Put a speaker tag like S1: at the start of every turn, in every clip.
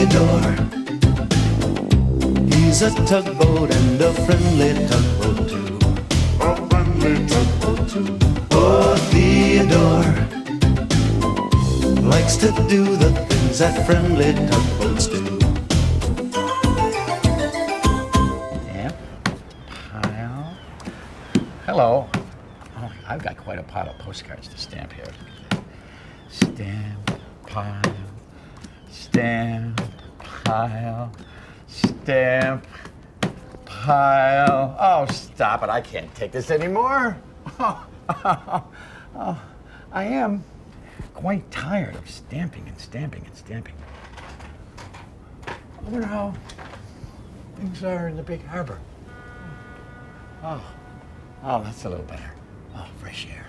S1: Tugboat-Theodore. He's a tugboat and a friendly tugboat too. A friendly tugboat too. Oh, Theodore likes to do the things that friendly tugboats do.
S2: Hello. Oh, I've got quite a pile of postcards to stamp here. Stamp pile, stamp pile, stamp pile. Oh, stop it. I can't take this anymore. Oh, I am quite tired of stamping and stamping and stamping. I wonder how things are in the big harbor. Oh, that's a little better. Oh, fresh air.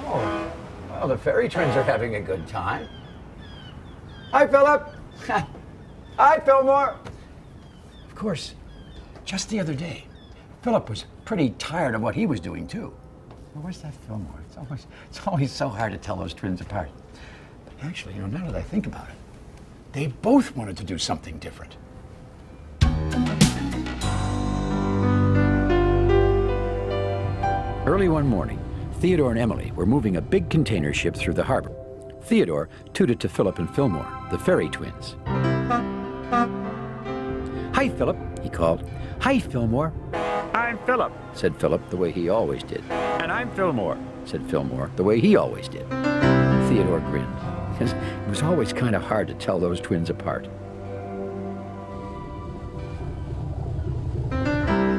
S2: Oh, well, the ferry twins are having a good time. Hi, Philip. Hi, Fillmore. Of course, just the other day, Philip was pretty tired of what he was doing, too. Well, where's that Fillmore? It's always so hard to tell those twins apart. But actually, you know, now that I think about it, they both wanted to do something different. Early one morning, Theodore and Emily were moving a big container ship through the harbor. Theodore tooted to Philip and Fillmore, the ferry twins. Hi, Philip, he called. Hi, Fillmore.
S3: I'm Philip,
S2: said Philip, the way he always did.
S3: and I'm Fillmore.
S2: Said Fillmore, the way he always did. Theodore grinned, because it was always kind of hard to tell those twins apart.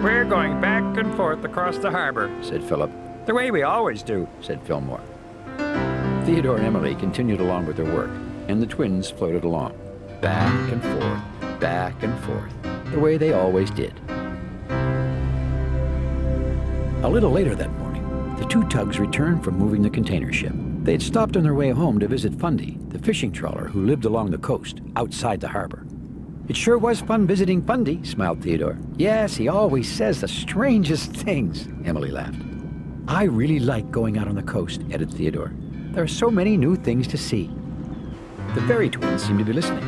S3: We're going back and forth across the harbor,
S2: Said Philip.
S3: the way we always do.
S2: Said Fillmore. Theodore and Emily continued along with their work, and the twins floated along, back and forth, the way they always did. A little later that morning, the two tugs returned from moving the container ship. They had stopped on their way home to visit Fundy, the fishing trawler who lived along the coast, outside the harbor. It sure was fun visiting Fundy, smiled Theodore. Yes, he always says the strangest things, Emily laughed. I really like going out on the coast, added Theodore. There are so many new things to see. The ferry twins seemed to be listening.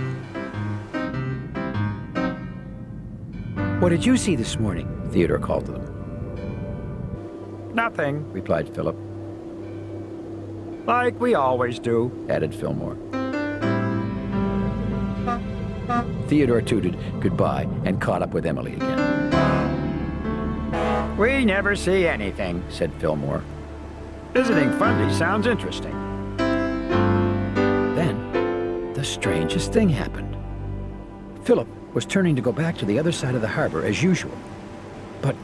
S2: What did you see this morning? Theodore called to them.
S3: Nothing,
S2: Replied Philip.
S3: like we always do.
S2: Added Fillmore. Theodore tooted goodbye and caught up with Emily again.
S3: We never see anything.
S2: Said Fillmore.
S3: Visiting Fundy sounds interesting.
S2: Then, the strangest thing happened. Philip was turning to go back to the other side of the harbor as usual. But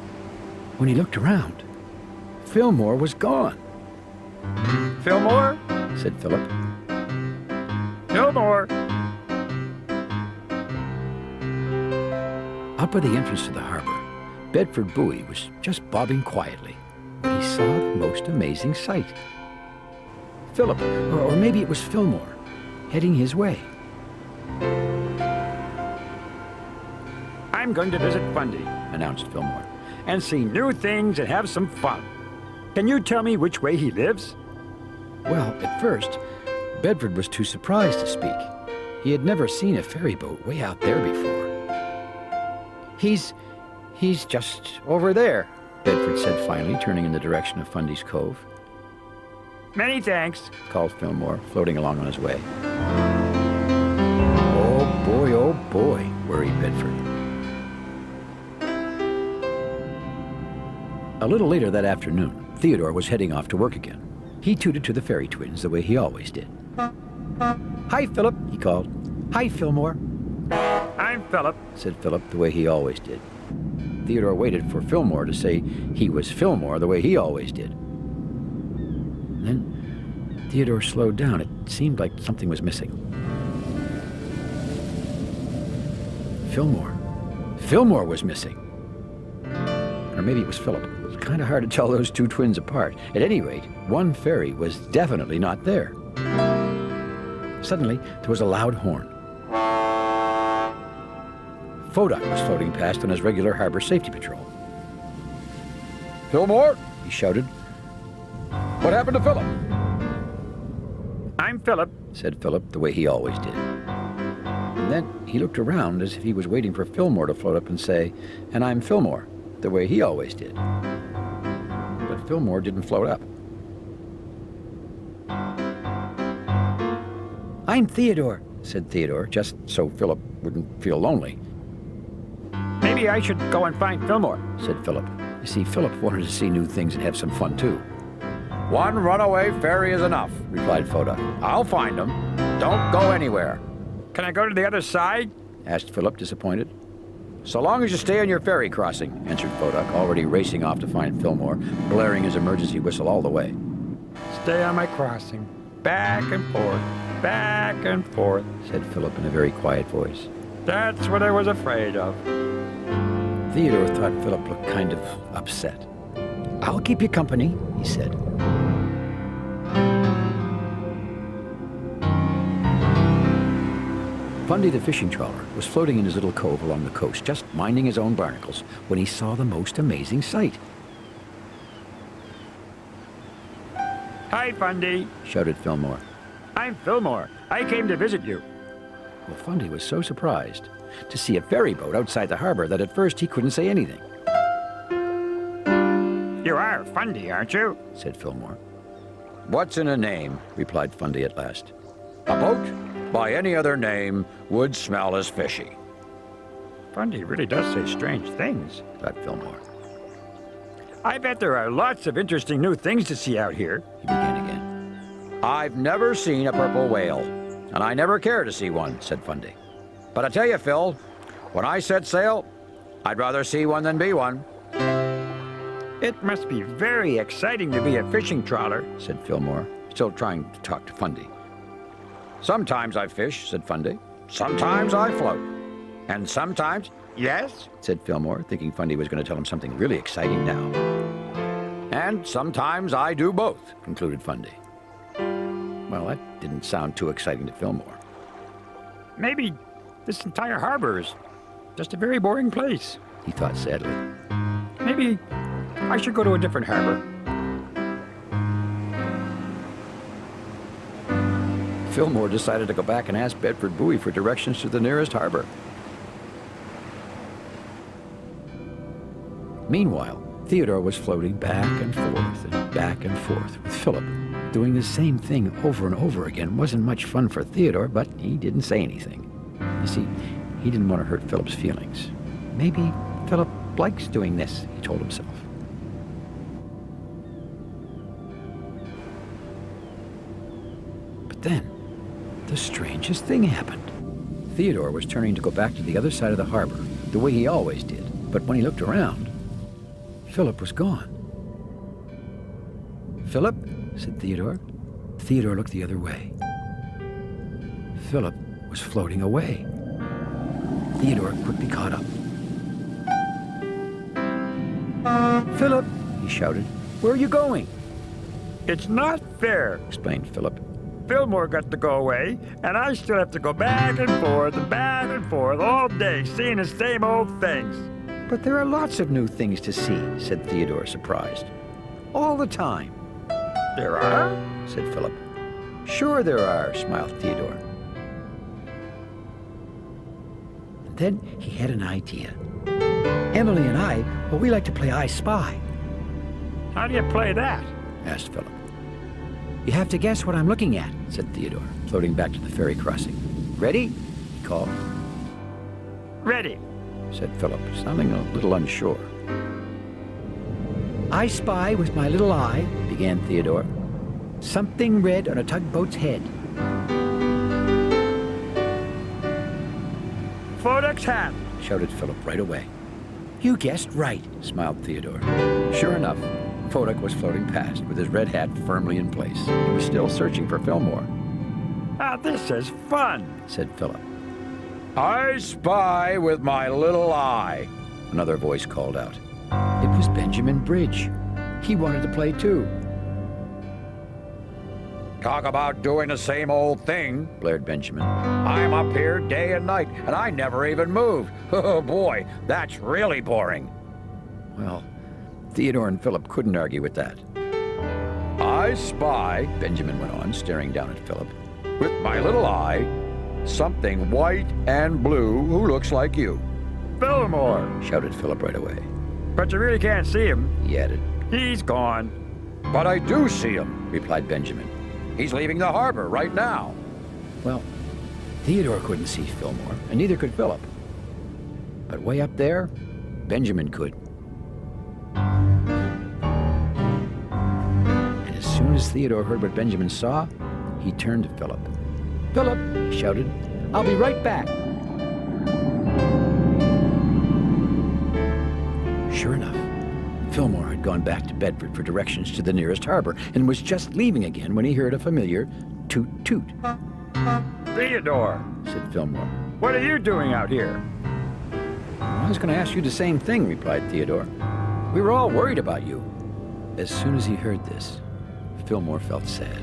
S2: when he looked around, Fillmore was gone.
S3: Fillmore?
S2: Said Philip.
S3: Fillmore.
S2: Up by the entrance to the harbor, Bedford Buoy was just bobbing quietly when he saw the most amazing sight. Philip, or maybe it was Fillmore, heading his way.
S3: I'm going to visit Fundy,
S2: Announced Fillmore.
S3: and see new things and have some fun. Can you tell me which way he lives?
S2: Well, at first, Bedford was too surprised to speak. He had never seen a ferry boat way out there before. He's just over there, Bedford said finally, turning in the direction of Fundy's Cove.
S3: Many thanks.
S2: Called Fillmore, floating along on his way. Oh boy, worried Bedford. A little later that afternoon, Theodore was heading off to work again. He tooted to the ferry twins the way he always did. Hi, Philip, he called. Hi, Fillmore,
S3: I'm Philip.
S2: said Philip the way he always did. Theodore waited for Fillmore to say he was Fillmore the way he always did. Then Theodore slowed down. It seemed like something was missing. Fillmore was missing. Or maybe it was Philip. It was kind of hard to tell those two twins apart. At any rate, one ferry was definitely not there. Suddenly, there was a loud horn. Fodak was floating past on his regular harbor safety patrol. Fillmore, he shouted. What happened to Philip?
S3: I'm Philip.
S2: Said Philip the way he always did.
S4: And then he looked around as if he was waiting for Fillmore to float up and say, "And I'm Fillmore," the way he always did. But Fillmore didn't float up. "I'm Theodore," said Theodore, just so Philip wouldn't feel lonely.
S3: Maybe I should go and find Fillmore,
S4: said Philip. You see, Philip wanted to see new things and have some fun, too.
S2: "One runaway ferry is enough," replied Foda. "I'll find him. Don't go anywhere."
S3: Can I go to the other side?
S4: Asked Philip, disappointed.
S2: "So long as you stay on your ferry crossing," answered Fodak, already racing off to find Fillmore, blaring his emergency whistle all the way.
S3: Stay on my crossing. Back and forth,
S4: said Philip in a very quiet voice.
S3: That's what I was afraid of.
S4: Theodore thought Philip looked kind of upset. "I'll keep you company," he said. Fundy the fishing trawler was floating in his little cove along the coast, just minding his own barnacles, when he saw the most amazing sight.
S3: Hi, Fundy,
S4: shouted Fillmore.
S3: I'm Fillmore. I came to visit you.
S4: Well, Fundy was so surprised to see a ferry boat outside the harbor that at first he couldn't say anything.
S3: You are Fundy, aren't you?
S4: Said Fillmore.
S2: "What's in a name?" replied Fundy at last. "A boat, by any other name, would smell as fishy."
S3: Fundy really does say strange things,
S4: thought Fillmore.
S3: I bet there are lots of interesting new things to see out here,
S4: he began again.
S2: "I've never seen a purple whale, and I never care to see one," said Fundy. "But I tell you, Phil, when I set sail, I'd rather see one than be one."
S3: It must be very exciting to be a fishing trawler,
S4: said Fillmore, still trying to talk to Fundy.
S2: "Sometimes I fish," said Fundy. "Sometimes I float. And sometimes—"
S3: Yes?
S4: said Fillmore, thinking Fundy was going to tell him something really exciting now.
S2: "And sometimes I do both,"
S4: concluded Fundy. Well, that didn't sound too exciting to Fillmore.
S3: Maybe this entire harbor is just a very boring place,
S4: he thought sadly.
S3: Maybe I should go to a different harbor.
S4: Fillmore decided to go back and ask Bedford Buoy for directions to the nearest harbor. Meanwhile, Theodore was floating back and forth with Philip. Doing the same thing over and over again wasn't much fun for Theodore, but he didn't say anything. You see, he didn't want to hurt Philip's feelings. Maybe Philip likes doing this, he told himself. But then, the strangest thing happened. Theodore was turning to go back to the other side of the harbor, the way he always did. But when he looked around, Philip was gone. "Philip?" said Theodore. Theodore looked the other way. Philip was floating away. Theodore quickly caught up. "Philip," he shouted, "where are you going?"
S3: It's not fair,
S4: explained Philip.
S3: Fillmore got to go away, and I still have to go back and forth all day, seeing the same old things.
S4: "But there are lots of new things to see," said Theodore, surprised. "All the time."
S3: There are?
S4: said Philip. "Sure there are," smiled Theodore. And then he had an idea. "Emily and I, well, we like to play I Spy."
S3: How do you play that?
S4: asked Philip. "You have to guess what I'm looking at," said Theodore, floating back to the ferry crossing. "Ready?" he called.
S3: Ready,
S4: said Philip, sounding a little unsure. "I spy with my little eye," began Theodore, "something red on a tugboat's head."
S3: Fodak's hat,
S4: shouted Philip right away. "You guessed right," smiled Theodore. Sure enough, Fodak was floating past with his red hat firmly in place. He was still searching for Fillmore.
S3: Ah, this is fun,
S4: said Philip.
S2: "I spy with my little eye,"
S4: another voice called out. It was Benjamin Bridge. He wanted to play too.
S2: "Talk about doing the same old thing," blared Benjamin. "I'm up here day and night, and I never even move. Oh boy, that's really boring."
S4: Well, Theodore and Philip couldn't argue with that.
S2: "I spy," Benjamin went on, staring down at Philip, "with my little eye,
S5: something white and blue who looks like you.
S3: Fillmore.
S4: shouted Philip right away.
S3: But you really can't see him.
S4: He added.
S3: He's gone.
S5: But I do see him.
S4: Replied Benjamin.
S5: He's leaving the harbor right now.
S4: Well, Theodore couldn't see Fillmore, and neither could Philip. But way up there, Benjamin could. And as soon as Theodore heard what Benjamin saw, he turned to Philip. "Philip," he shouted, "I'll be right back." Sure enough, Fillmore had gone back to Bedford for directions to the nearest harbor and was just leaving again when he heard a familiar toot toot.
S3: Theodore,
S4: Said Fillmore.
S3: what are you doing out here?
S4: "I was going to ask you the same thing," replied Theodore. "We were all worried about you." As soon as he heard this, Fillmore felt sad.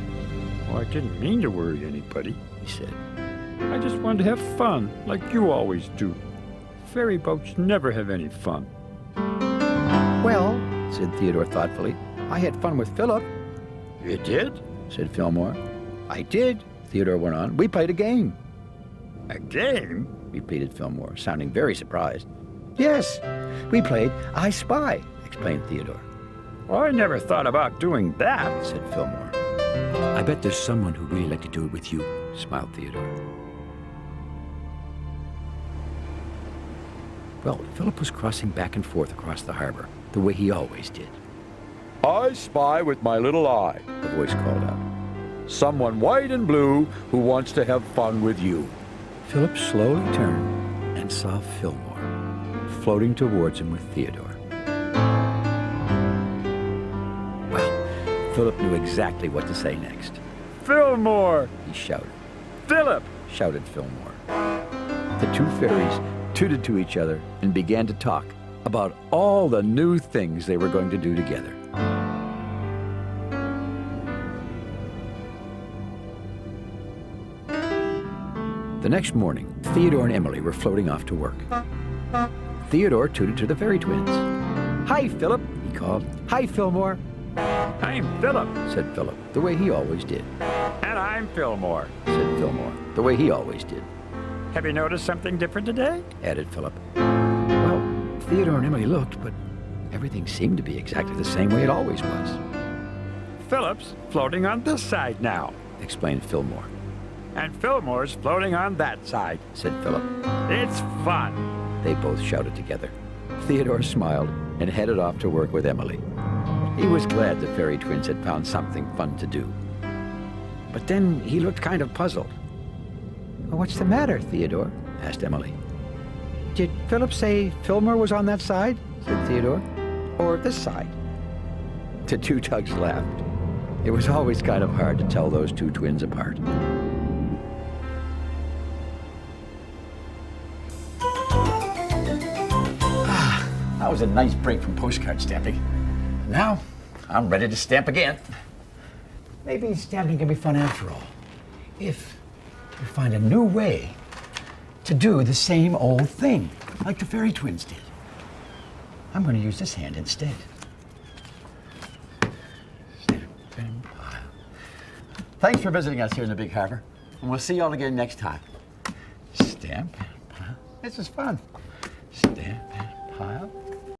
S3: Oh, I didn't mean to worry anybody.
S4: He said,
S3: I just wanted to have fun, like you always do. Ferry boats never have any fun.
S4: "Well," said Theodore thoughtfully, "I had fun with Philip."
S3: You did?
S4: Said Fillmore. "I did," Theodore went on. "We played a game,"
S3: A game?
S4: repeated Fillmore, sounding very surprised. "Yes, we played I Spy," explained Theodore.
S3: Well, I never thought about doing that.
S4: Said Fillmore. "I bet there's someone who'd really like to do it with you," smiled Theodore. Well, Philip was crossing back and forth across the harbor, the way he always did.
S5: I spy with my little eye.
S4: The voice called out.
S5: Someone white and blue who wants to have fun with you.
S4: Philip slowly turned and saw Fillmore floating towards him with Theodore. Well, Philip knew exactly what to say next.
S3: Fillmore!
S4: He shouted.
S3: Philip!
S4: Shouted Fillmore. The two fairies tooted to each other and began to talk about all the new things they were going to do together. The next morning, Theodore and Emily were floating off to work. Theodore tooted to the fairy twins. "Hi, Philip," he called. "Hi, Fillmore,"
S3: I'm Philip.
S4: said Philip, the way he always did.
S3: And I'm Fillmore.
S4: Said Fillmore, the way he always did.
S3: Have you noticed something different today?
S4: Added Philip. Well, Theodore and Emily looked, but everything seemed to be exactly the same way it always was,
S3: Philip's floating on this side now.
S4: explained Fillmore.
S3: And Fillmore's floating on that side.
S4: Said Philip.
S3: It's fun.
S4: They both shouted together. Theodore smiled and headed off to work with Emily. He was glad the fairy twins had found something fun to do. But then he looked kind of puzzled. "Well, what's the matter, Theodore?" asked Emily. "Did Philip say Fillmore was on that side?" said Theodore. "Or this side?" The two Tugs laughed. It was always kind of hard to tell those two twins apart.
S2: That was a nice break from postcard stamping. Now, I'm ready to stamp again. Maybe stamping can be fun after all, if you find a new way to do the same old thing, like the fairy twins did. I'm going to use this hand instead. Stamp and pile. Thanks for visiting us here in the Big Harbor, and we'll see you all again next time. Stamp and pile. This is fun. Stamp.